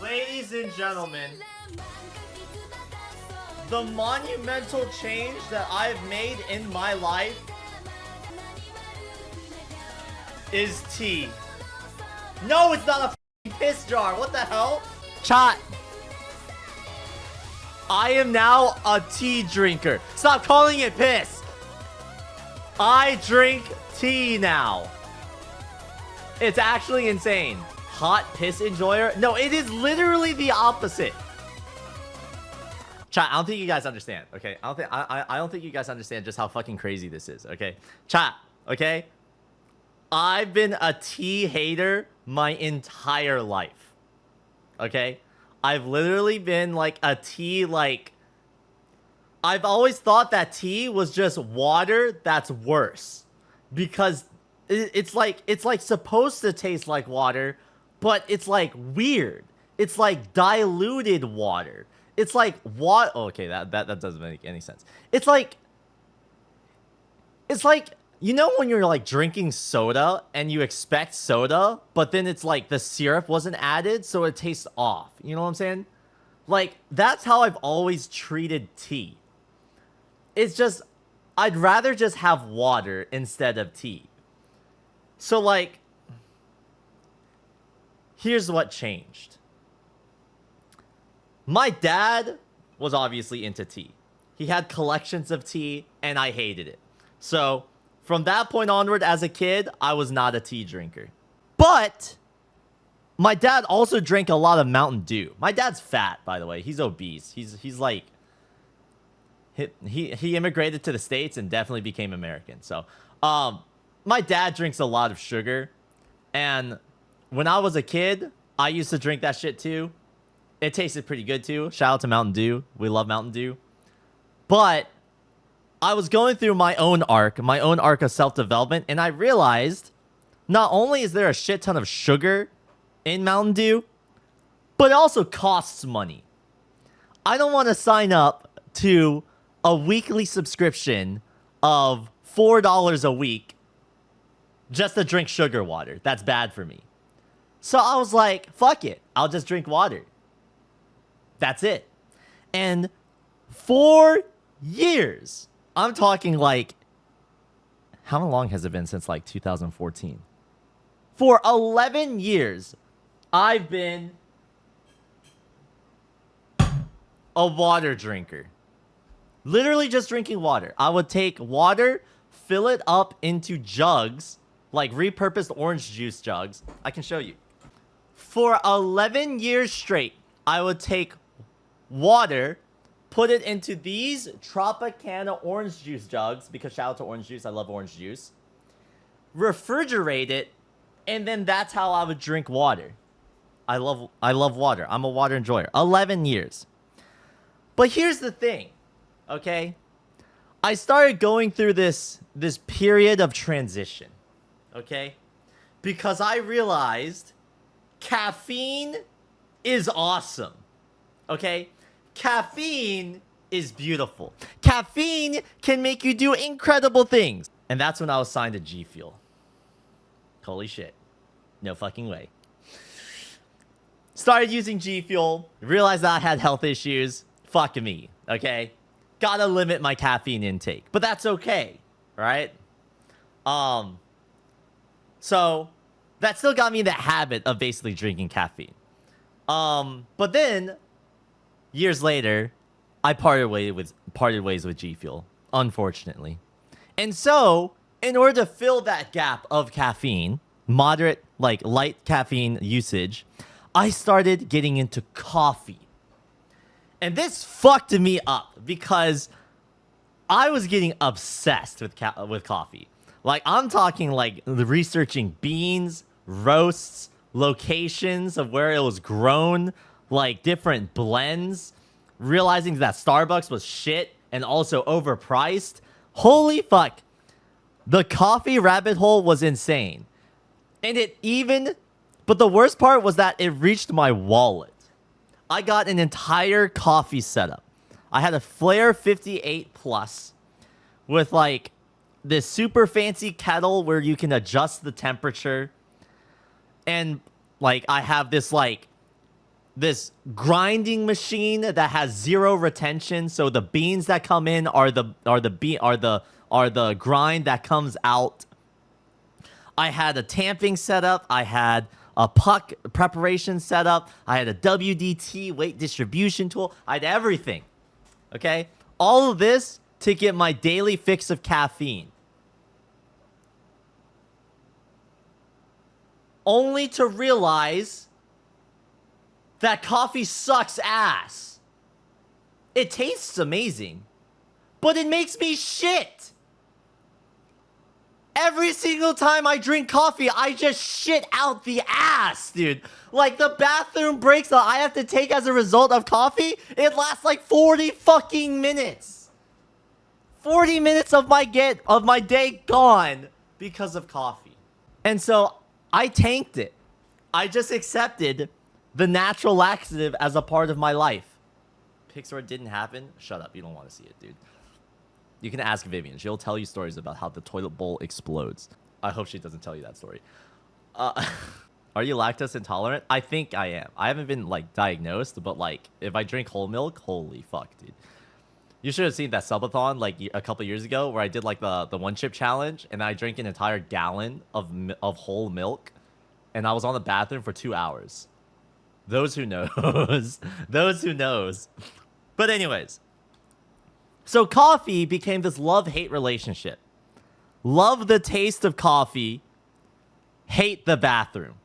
Ladies and gentlemen, the monumental change that I've made in my life is tea. No, it's not a piss jar. What the hell? Chat. I am now a tea drinker. Stop calling it piss. I drink tea now. It's actually insane. Hot piss enjoyer? No, it is literally the opposite. Chat, I don't think you guys understand, okay? I don't think you guys understand just how fucking crazy this is, okay? Chat, okay? I've been a tea hater my entire life. Okay? I've literally been like a tea I've always thought that tea was just water that's worse. Because it's like supposed to taste like water, but it's like weird. It's like diluted water. It's like what? Oh, okay, that doesn't make any sense. It's like you know when you're like drinking soda and you expect soda, but then it's like the syrup wasn't added, so it tastes off. You know what I'm saying? Like that's how I've always treated tea. It's just I'd rather just have water instead of tea. So like here's what changed. My dad was obviously into tea. He had collections of tea, and I hated it. So, from that point onward, as a kid, I was not a tea drinker. But, my dad also drank a lot of Mountain Dew. My dad's fat, by the way. He's obese. He's like... He immigrated to the States and definitely became American. So, my dad drinks a lot of sugar. And when I was a kid, I used to drink that shit too. It tasted pretty good too. Shout out to Mountain Dew. We love Mountain Dew. But I was going through my own arc of self-development, and I realized not only is there a shit ton of sugar in Mountain Dew, but it also costs money. I don't want to sign up to a weekly subscription of $4 a week just to drink sugar water. That's bad for me. So I was like, fuck it. I'll just drink water. That's it. And 4 years, I'm talking like, how long has it been since like 2014? For 11 years, I've been a water drinker. Literally just drinking water. I would take water, fill it up into jugs, like repurposed orange juice jugs. I can show you. For 11 years straight, I would take water, put it into these Tropicana orange juice jugs, because shout out to orange juice, I love orange juice. Refrigerate it, and then that's how I would drink water. I love water. I'm a water enjoyer. 11 years. But here's the thing, okay? I started going through this period of transition, okay? Because I realized caffeine is awesome, okay? Caffeine is beautiful. Caffeine can make you do incredible things. And that's when I was signed to G Fuel. Holy shit. No fucking way. Started using G Fuel. Realized that I had health issues. Fuck me, okay? Gotta limit my caffeine intake. But that's okay, right? So, that still got me in the habit of basically drinking caffeine. But then... years later, I parted ways with G Fuel, unfortunately. And so, in order to fill that gap of caffeine, moderate, like light caffeine usage, I started getting into coffee. And this fucked me up because I was getting obsessed with coffee. Like, I'm talking like researching beans, roasts, locations of where it was grown, like different blends, realizing that Starbucks was shit and also overpriced. Holy fuck. The coffee rabbit hole was insane. And but the worst part was that it reached my wallet. I got an entire coffee setup. I had a Flair 58 Plus with like this super fancy kettle where you can adjust the temperature. And like I have this like grinding machine that has zero retention. So the beans that come in are the grind that comes out. I had a tamping setup. I had a puck preparation setup. I had a WDT weight distribution tool. I had everything. Okay? All of this to get my daily fix of caffeine. Only to realize that coffee sucks ass. It tastes amazing, but it makes me shit. Every single time I drink coffee, I just shit out the ass, dude. Like, the bathroom breaks that I have to take as a result of coffee, it lasts like 40 fucking minutes. 40 minutes of my day gone because of coffee. And so I tanked it. I just accepted the natural laxative as a part of my life. Pixar didn't happen. Shut up. You don't want to see it, dude. You can ask Vivian. She'll tell you stories about how the toilet bowl explodes. I hope she doesn't tell you that story. Are you lactose intolerant? I think I am. I haven't been, like, diagnosed, but, like, if I drink whole milk, holy fuck, dude. You should have seen that subathon, like, a couple years ago where I did, like, the one chip challenge, and I drank an entire gallon of whole milk, and I was on the bathroom for 2 hours. Those who knows. Those who knows. But anyways. So coffee became this love-hate relationship. Love the taste of coffee. Hate the bathroom.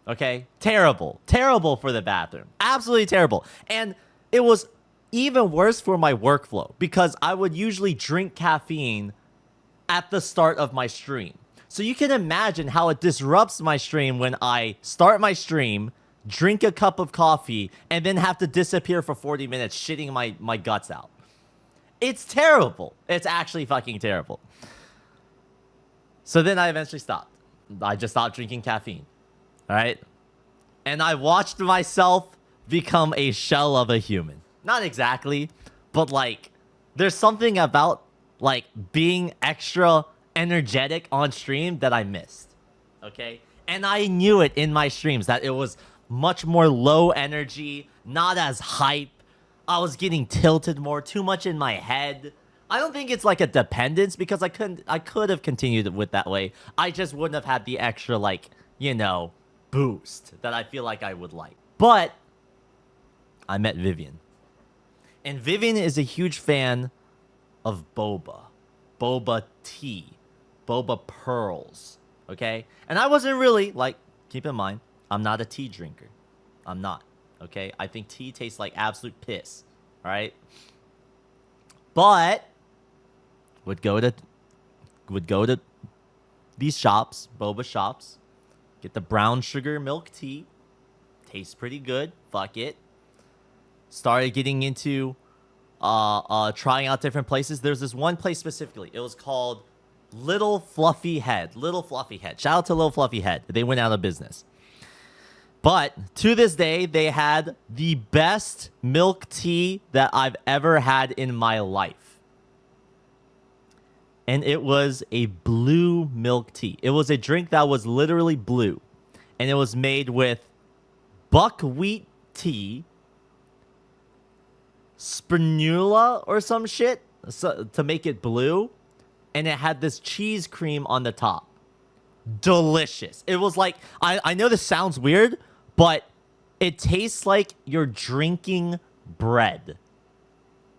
Okay? Terrible. Terrible for the bathroom. Absolutely terrible. And it was even worse for my workflow because I would usually drink caffeine at the start of my stream. So you can imagine how it disrupts my stream when I start my stream, drink a cup of coffee, and then have to disappear for 40 minutes shitting my guts out. It's terrible. It's actually fucking terrible. So then I eventually stopped. I just stopped drinking caffeine. All right? And I watched myself become a shell of a human. Not exactly, but like, there's something about like being extra energetic on stream that I missed. Okay? And I knew it in my streams that it was much more low energy, not as hype. I was getting tilted more, too much in my head. I don't think it's like a dependence because I could have continued with that way. I just wouldn't have had the extra, like, you know, boost that I feel like I would like. But I met Vivian. And Vivian is a huge fan of boba. Boba tea. Boba pearls. Okay? And I wasn't really, like, keep in mind, I'm not a tea drinker. I'm not. Okay? I think tea tastes like absolute piss. Alright? But would go to these shops, boba shops, get the brown sugar milk tea. Tastes pretty good. Fuck it. Started getting into trying out different places. There's this one place specifically. It was called Little Fluffy Head. Little Fluffy Head. Shout out to Little Fluffy Head. They went out of business. But to this day, they had the best milk tea that I've ever had in my life. And it was a blue milk tea. It was a drink that was literally blue. And it was made with buckwheat tea, spirulina or some shit to make it blue. And it had this cheese cream on the top. Delicious. It was like, I know this sounds weird, but it tastes like you're drinking bread.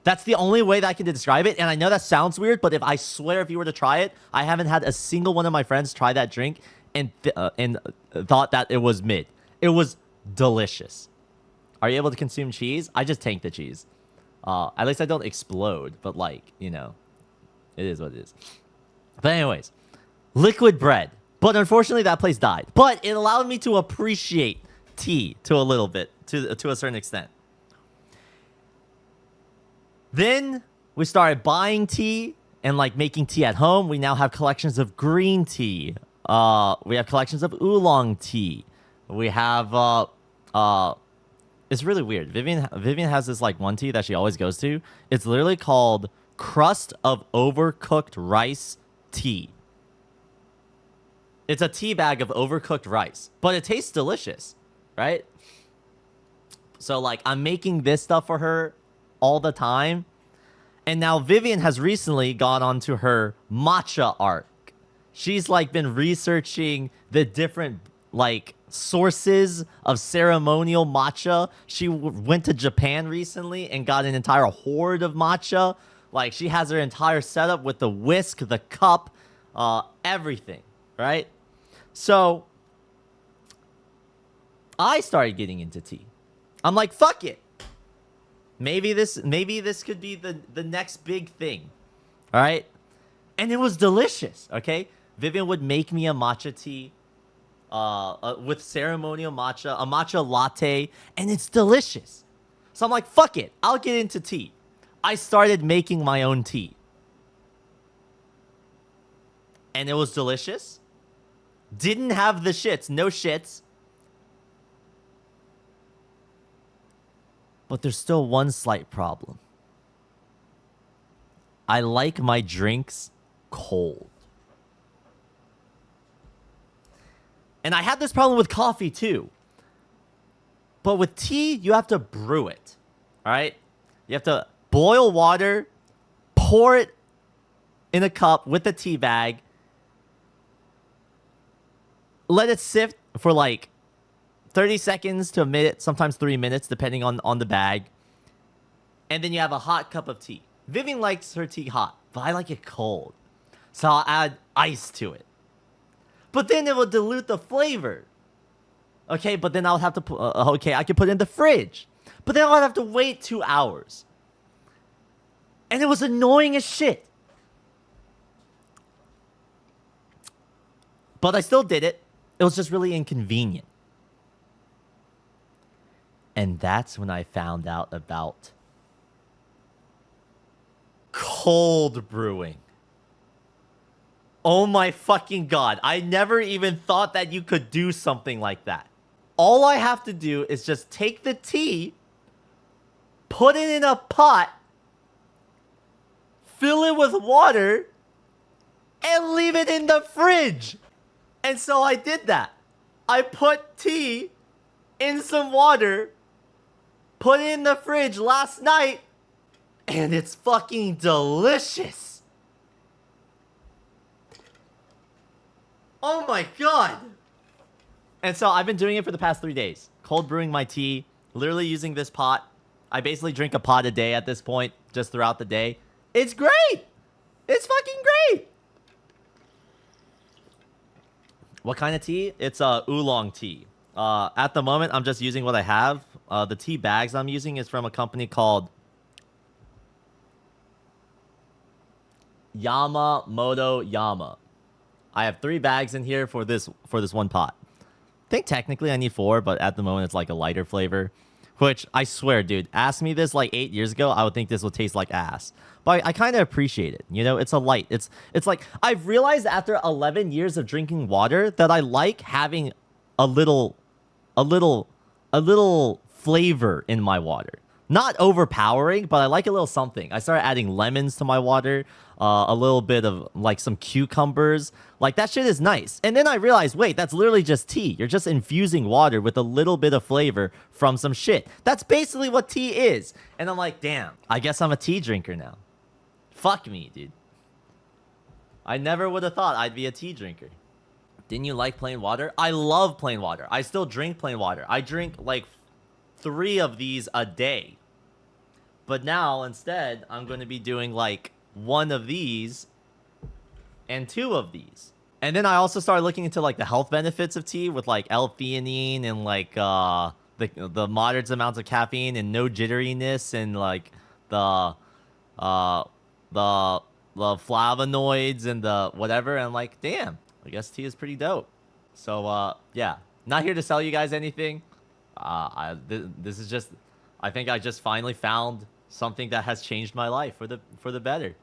That's the only way that I can describe it. And I know that sounds weird, but I swear if you were to try it, I haven't had a single one of my friends try that drink and thought that it was mid. It was delicious. Are you able to consume cheese? I just tank the cheese. At least I don't explode, but like, you know, it is what it is. But anyways, liquid bread. But unfortunately, that place died. But it allowed me to appreciate tea to a little bit, to a certain extent. Then we started buying tea and like making tea at home. We now have collections of green tea. We have collections of oolong tea. We have it's really weird. Vivian has this like one tea that she always goes to. It's literally called Crust of Overcooked Rice Tea. It's a tea bag of overcooked rice, but it tastes delicious, right? So like I'm making this stuff for her all the time. And now Vivian has recently gone on to her matcha arc. She's like been researching the different like sources of ceremonial matcha. She went to Japan recently and got an entire hoard of matcha. Like she has her entire setup with the whisk, the cup, everything, right? So I started getting into tea. I'm like, fuck it. Maybe this could be the next big thing. All right? And it was delicious, okay? Vivian would make me a matcha tea with ceremonial matcha, a matcha latte, and it's delicious. So I'm like, fuck it. I'll get into tea. I started making my own tea. And it was delicious. Didn't have the shits, no shits. But there's still one slight problem. I like my drinks cold. And I had this problem with coffee too. But with tea, you have to brew it. All right? You have to boil water, pour it in a cup with a tea bag, let it sift for like 30 seconds to a minute, sometimes 3 minutes, depending on the bag. And then you have a hot cup of tea. Vivian likes her tea hot, but I like it cold. So I'll add ice to it. But then it will dilute the flavor. Okay, but then I'll have to put... okay, I can put it in the fridge. But then I'll have to wait 2 hours. And it was annoying as shit. But I still did it. It was just really inconvenient. And that's when I found out about cold brewing. Oh my fucking god. I never even thought that you could do something like that. All I have to do is just take the tea, put it in a pot, fill it with water, and leave it in the fridge. And so I did that. I put tea in some water, put it in the fridge last night, and it's fucking delicious. Oh my god. And so I've been doing it for the past 3 days. Cold brewing my tea, literally using this pot. I basically drink a pot a day at this point, just throughout the day. It's great. It's fucking great. What kind of tea? It's oolong tea. At the moment, I'm just using what I have. The tea bags I'm using is from a company called Yamamoto Yama. I have 3 bags in here for this one pot. I think technically I need 4, but at the moment it's like a lighter flavor. Which, I swear, dude, ask me this like 8 years ago, I would think this would taste like ass. But I kind of appreciate it. You know, it's a light. It's like, I've realized after 11 years of drinking water that I like having a little flavor in my water. Not overpowering, but I like a little something. I started adding lemons to my water, a little bit of like some cucumbers. Like that shit is nice. And then I realized, wait, that's literally just tea. You're just infusing water with a little bit of flavor from some shit. That's basically what tea is. And I'm like, damn, I guess I'm a tea drinker now. Fuck me, dude. I never would have thought I'd be a tea drinker. Didn't you like plain water? I love plain water. I still drink plain water. I drink like 3 of these a day. But now, instead, I'm going to be doing like 1 of these and 2 of these. And then I also started looking into like the health benefits of tea with like L-theanine and like the moderate amounts of caffeine and no jitteriness and like the flavonoids and the whatever. And I'm like, damn, I guess tea is pretty dope. So yeah, not here to sell you guys anything. This is just, I think I just finally found something that has changed my life for the better.